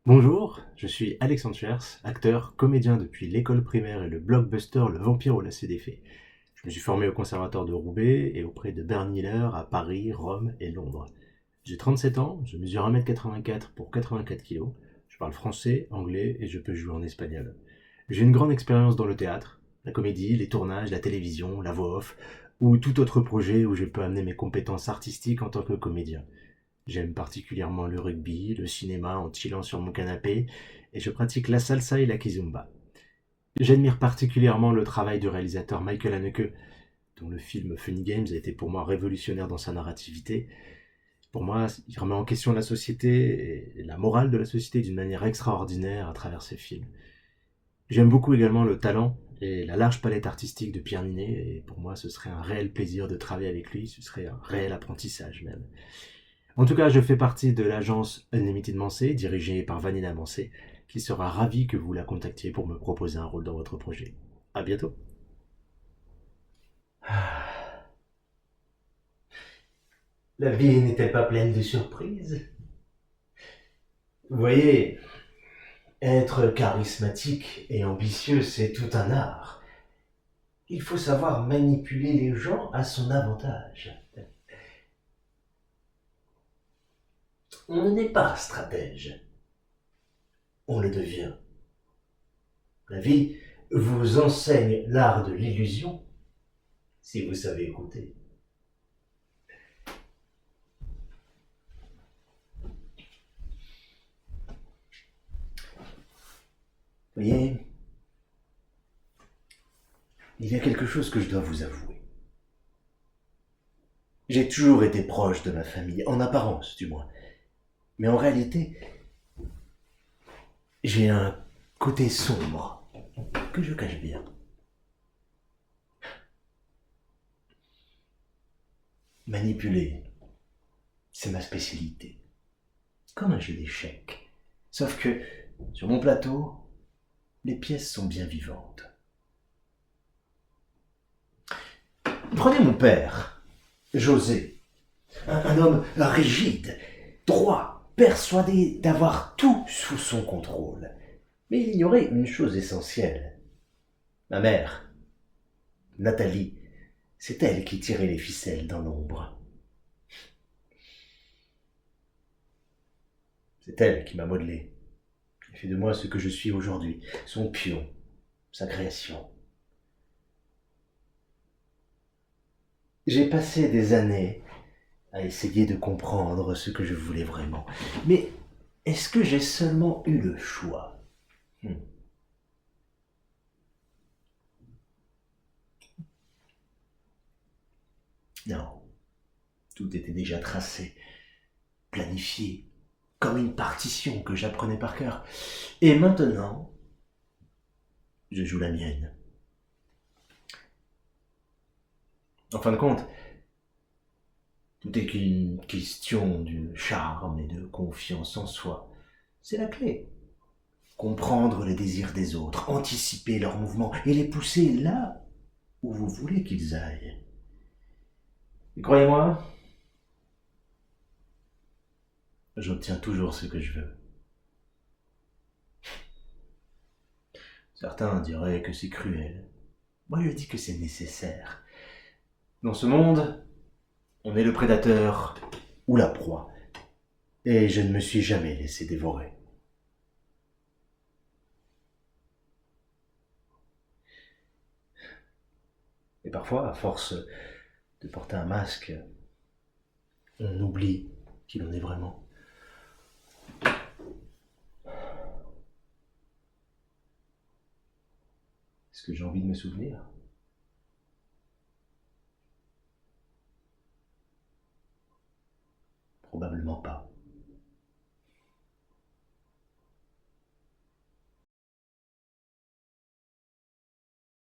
Bonjour, je suis Alexandre Schers, acteur, comédien depuis l'école primaire et le blockbuster Le Vampire au lacet des fées. Je me suis formé au conservatoire de Roubaix et auprès de Bernd Miller à Paris, Rome et Londres. J'ai 37 ans, je mesure 1,84 m pour 84 kg, je parle français, anglais et je peux jouer en espagnol. J'ai une grande expérience dans le théâtre, la comédie, les tournages, la télévision, la voix off ou tout autre projet où je peux amener mes compétences artistiques en tant que comédien. J'aime particulièrement le rugby, le cinéma en chillant sur mon canapé, et je pratique la salsa et la kizomba. J'admire particulièrement le travail du réalisateur Michael Haneke, dont le film Funny Games a été pour moi révolutionnaire dans sa narrativité. Pour moi, il remet en question la société et la morale de la société d'une manière extraordinaire à travers ses films. J'aime beaucoup également le talent et la large palette artistique de Pierre Ninet, et pour moi ce serait un réel plaisir de travailler avec lui, ce serait un réel apprentissage même. En tout cas, je fais partie de l'agence Unlimited Mancé, dirigée par Vanina Mancé, qui sera ravie que vous la contactiez pour me proposer un rôle dans votre projet. À bientôt. La vie n'est-elle pas pleine de surprises? Vous voyez, être charismatique et ambitieux, c'est tout un art. Il faut savoir manipuler les gens à son avantage. On n'est pas stratège, on le devient. La vie vous enseigne l'art de l'illusion si vous savez écouter. Vous voyez, il y a quelque chose que je dois vous avouer. J'ai toujours été proche de ma famille, en apparence du moins. Mais en réalité, j'ai un côté sombre que je cache bien. Manipuler, c'est ma spécialité. Comme un jeu d'échecs. Sauf que, sur mon plateau, les pièces sont bien vivantes. Prenez mon père, José, un homme rigide, droit, persuadé d'avoir tout sous son contrôle. Mais il ignorait une chose essentielle. Ma mère, Nathalie, c'est elle qui tirait les ficelles dans l'ombre. C'est elle qui m'a modelé, et fait de moi ce que je suis aujourd'hui, son pion, sa création. J'ai passé des années à essayer de comprendre ce que je voulais vraiment. Mais est-ce que j'ai seulement eu le choix? Non, tout était déjà tracé, planifié, comme une partition que j'apprenais par cœur. Et maintenant, je joue la mienne. En fin de compte, tout est qu'une question de charme et de confiance en soi. C'est la clé. Comprendre les désirs des autres, anticiper leurs mouvements et les pousser là où vous voulez qu'ils aillent. Et croyez-moi, j'obtiens toujours ce que je veux. Certains diraient que c'est cruel. Moi, je dis que c'est nécessaire. Dans ce monde, on est le prédateur ou la proie. Et je ne me suis jamais laissé dévorer. Et parfois, à force de porter un masque, on oublie qui l'on est vraiment. Est-ce que j'ai envie de me souvenir? Probablement pas.